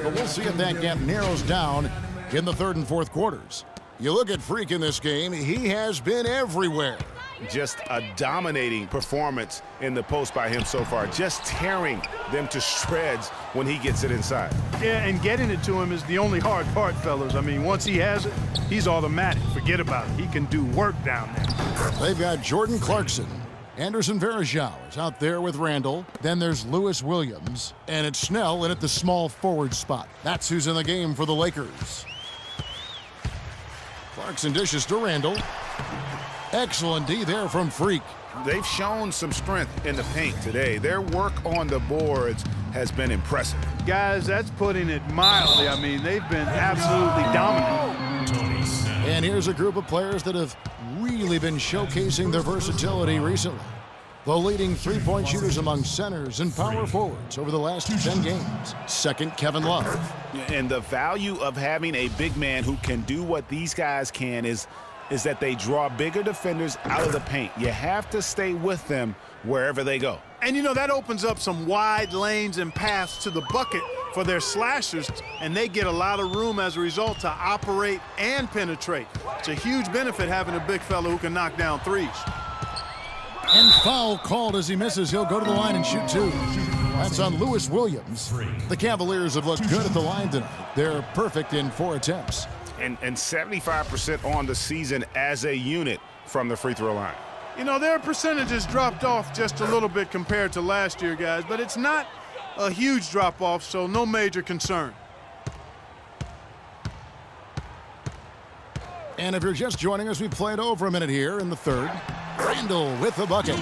but we'll see if that gap narrows down in the third and fourth quarters. You look at Freak in this game, he has been everywhere. Just a dominating performance in the post by him so far, just tearing them to shreds when he gets it inside. Yeah, and getting it to him is the only hard part, fellas. I mean, once he has it, he's automatic. Forget about it. He can do work down there. They've got Jordan Clarkson. Anderson Varejao is out there with Randall. Then there's Lewis Williams. And it's Snell in at the small forward spot. That's who's in the game for the Lakers. Clarkson dishes to Randall. Excellent D there from Freak. They've shown some strength in the paint today. Their work on the boards has been impressive. Guys, that's putting it mildly. I mean, they've been absolutely dominant. And here's a group of players that have really been showcasing their versatility recently. The leading three-point shooters among centers and power forwards over the last 10 games. Second, Kevin Love. And the value of having a big man who can do what these guys can is that they draw bigger defenders out of the paint. You have to stay with them wherever they go. And, you know, that opens up some wide lanes and paths to the bucket for their slashers, and they get a lot of room as a result to operate and penetrate. It's a huge benefit having a big fellow who can knock down threes. And foul called as he misses. He'll go to the line and shoot two. That's on Lewis Williams. The Cavaliers have looked good at the line tonight. They're perfect in 4 attempts. And 75% on the season as a unit from the free throw line. You know, their percentages dropped off just a little bit compared to last year, guys, but it's not a huge drop-off, so no major concern. And if you're just joining us, we played over a minute here in the third. Randall with the bucket.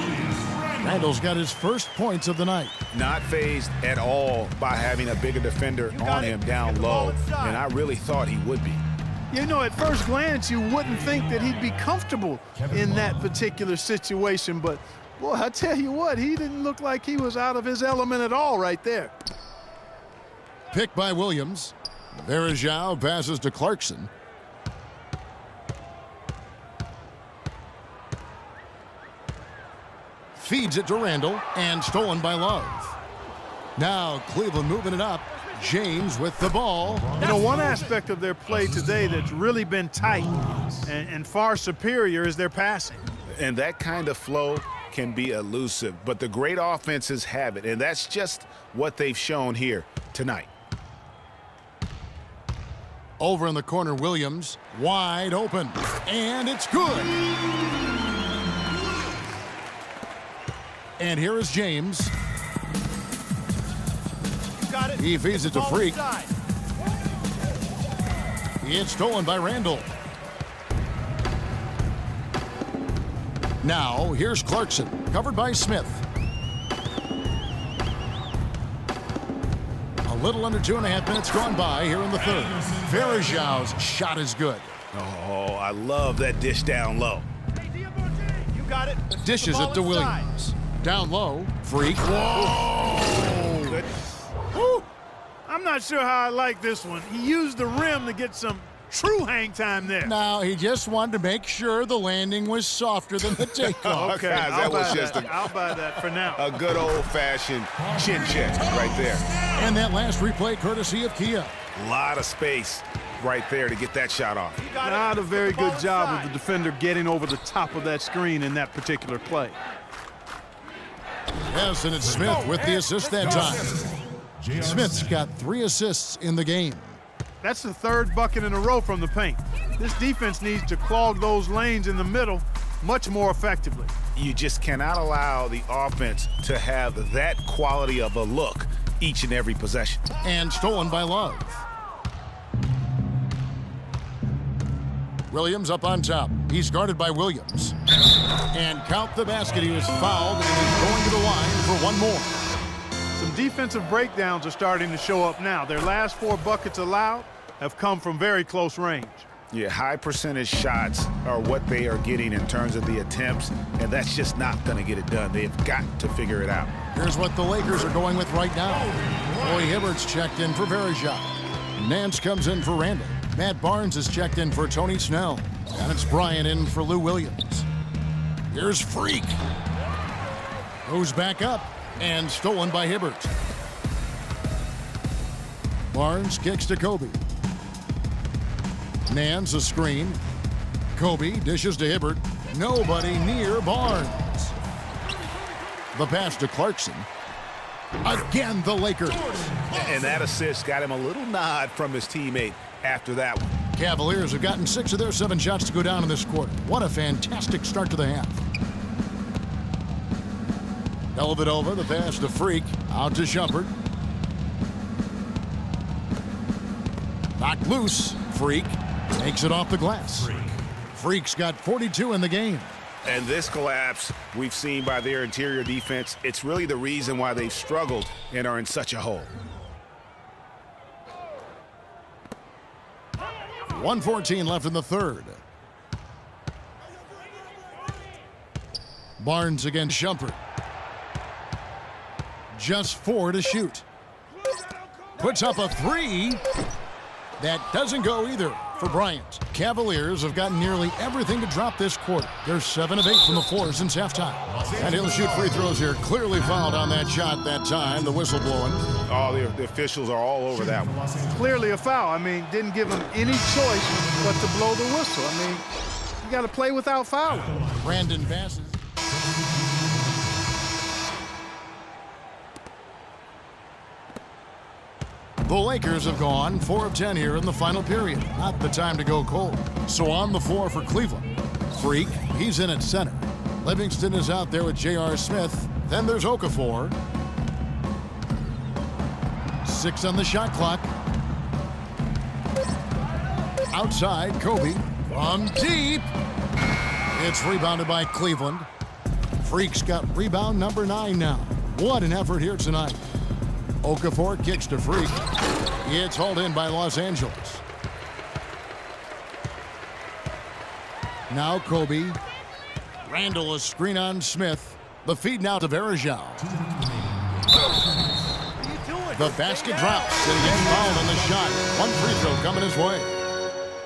Randall's got his first points of the night. Not fazed at all by having a bigger defender on him down low, and I really thought he would be. You know, at first glance, you wouldn't think that he'd be comfortable in that particular situation, but, boy, I tell you what, he didn't look like he was out of his element at all right there. Picked by Williams. Varejao passes to Clarkson. Feeds it to Randall, and stolen by Love. Now Cleveland moving it up. James with the ball. You know, one aspect of their play today that's really been tight and far superior is their passing. And that kind of flow can be elusive, but the great offenses have it, and that's just what they've shown here tonight. Over in the corner, Williams, wide open, and it's good. And here is James. He feeds it to Freak. It's stolen by Randall. Now, here's Clarkson, covered by Smith. A little under 2.5 minutes gone by here in the third. Varejao's shot is good. Oh, I love that dish down low. You got it. Dishes it to Williams. Down low, Freak. Whoa! Good. Woo. I'm not sure how I like this one. He used the rim to get some true hang time there. Now, he just wanted to make sure the landing was softer than the takeoff. Okay, guys, I'll that buy that for now. A good old-fashioned chin check right there. And that last replay courtesy of Kia. A lot of space right there to get that shot off. Not a very good job of the defender getting over the top of that screen in that particular play. Yes, and it's Smith with the assist that time. Smith's got 3 assists in the game. That's the third bucket in a row from the paint. This defense needs to clog those lanes in the middle much more effectively. You just cannot allow the offense to have that quality of a look each and every possession. And stolen by Love. Williams up on top. He's guarded by Williams. And count the basket. He was fouled and is going to the line for one more. Some defensive breakdowns are starting to show up now. Their last 4 buckets allowed have come from very close range. Yeah, high percentage shots are what they are getting in terms of the attempts, and that's just not going to get it done. They've got to figure it out. Here's what the Lakers are going with right now. Roy Hibbert's checked in for Varejao. Nance comes in for Randall. Matt Barnes is checked in for Tony Snell. And it's Bryant in for Lou Williams. Here's Freak. Goes back up and stolen by Hibbert. Barnes kicks to Kobe. Nance a screen. Kobe dishes to Hibbert. Nobody near Barnes. The pass to Clarkson. Again, the Lakers. And that assist got him a little nod from his teammate after that one. Cavaliers have gotten 6 of their 7 shots to go down in this quarter. What a fantastic start to the half. Dellavedova, the pass to Freak. Out to Shumpert. Knocked loose. Freak takes it off the glass. Freak's got 42 in the game. And this collapse we've seen by their interior defense, it's really the reason why they've struggled and are in such a hole. 1:14 left in the third. Barnes against Shumpert. Just 4 to shoot. Puts up a 3. That doesn't go either for Bryant. Cavaliers have gotten nearly everything to drop this quarter. They're 7 of 8 from the floor since halftime. And he'll shoot free throws here. Clearly fouled on that shot that time. The whistle blowing. Oh, the officials are all over that one. Clearly a foul. I mean, didn't give him any choice but to blow the whistle. I mean, you got to play without fouling. Brandon passes. The Lakers have gone 4 of 10 here in the final period. Not the time to go cold. So on the floor for Cleveland. Freak, he's in at center. Livingston is out there with J.R. Smith. Then there's Okafor. 6 on the shot clock. Outside, Kobe. From deep. It's rebounded by Cleveland. Freak's got rebound number 9 now. What an effort here tonight. Okafor kicks to Freak. It's hauled in by Los Angeles. Now Kobe. Randall a screen on Smith. The feed now to Varejao. The basket drops and he gets fouled on the shot. 1 free throw coming his way.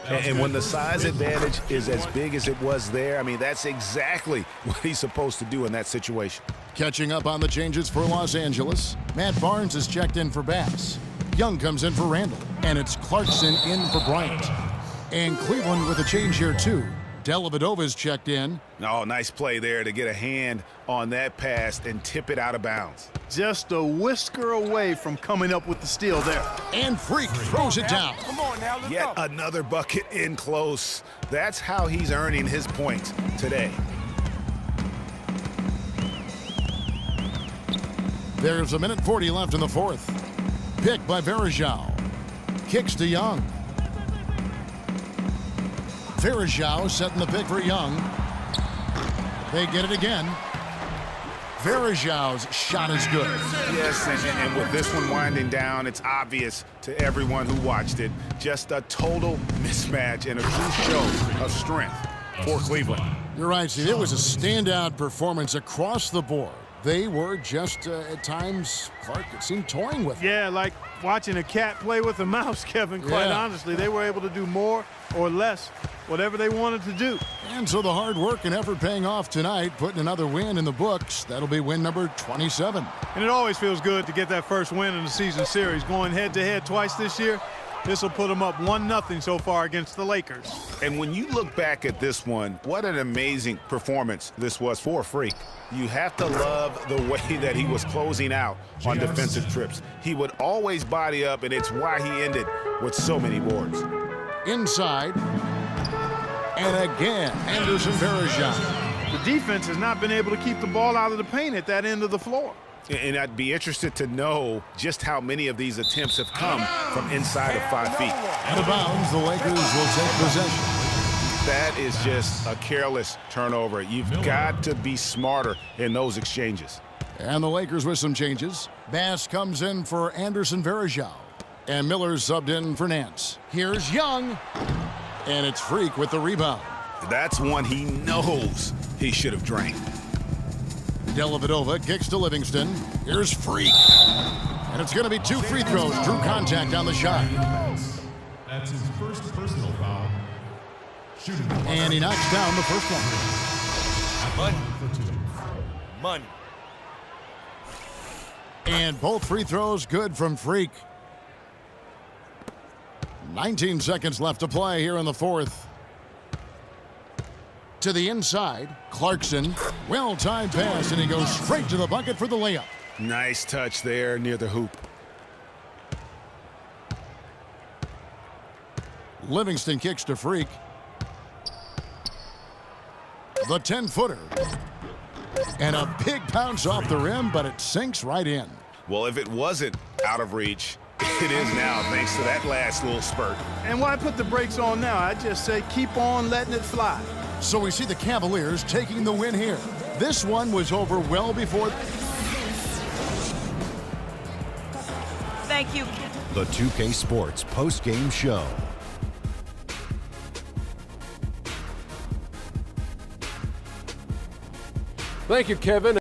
And when the size advantage is as big as it was there, I mean, that's exactly what he's supposed to do in that situation. Catching up on the changes for Los Angeles. Matt Barnes is checked in for Bass. Young comes in for Randall. And it's Clarkson in for Bryant. And Cleveland with a change here, too. Dellavedova's checked in. Oh, nice play there to get a hand on that pass and tip it out of bounds. Just a whisker away from coming up with the steal there. And Freak throws it down. Come on now, let's Yet go. another bucket in close. That's how he's earning his points today. There's 1:40 left in the fourth. Pick by Varejao. Kicks to Young. Varejao setting the pick for Young. They get it again. Varejao's shot is good. Yes, and with this one winding down, it's obvious to everyone who watched it. Just a total mismatch and a true show of strength for Cleveland. You're right, Steve. It was a standout performance across the board. They were just, at times, Clark, it seemed toying with it. Yeah, like watching a cat play with a mouse, Kevin, quite honestly. They were able to do more or less, whatever they wanted to do. And so the hard work and effort paying off tonight, putting another win in the books. That'll be win number 27. And it always feels good to get that first win in the season series. Going head-to-head twice this year, this will put them up 1-0 so far against the Lakers. And when you look back at this one, what an amazing performance this was for Freak. You have to love the way that he was closing out on defensive trips. He would always body up, and it's why he ended with so many boards. Inside. And again, Anderson Varejao. The defense has not been able to keep the ball out of the paint at that end of the floor. And I'd be interested to know just how many of these attempts have come from inside of 5 feet. Out of bounds, the Lakers will take possession. That is just a careless turnover. You've got to be smarter in those exchanges. And the Lakers with some changes. Bass comes in for Anderson Varejao. And Miller's subbed in for Nance. Here's Young. And it's Freak with the rebound. That's one he knows he should have drained. Dellavedova kicks to Livingston. Here's Freak. And it's going to be 2 free throws. Drew contact on the shot. That's his first personal foul. Shooting. And he knocks down the first one. Money. Money. And both free throws good from Freak. 19 seconds left to play here in the fourth. To the inside, Clarkson. Well-timed pass, and he goes straight to the bucket for the layup. Nice touch there near the hoop. Livingston kicks to Freak. The 10-footer. And a big bounce off the rim, but it sinks right in. Well, if it wasn't out of reach, it is now thanks to that last little spurt. And why put the brakes on now? I just say keep on letting it fly. So we see the Cavaliers taking the win here. This one was over well before. Thank you. The 2K Sports post-game show. Thank you, Kevin.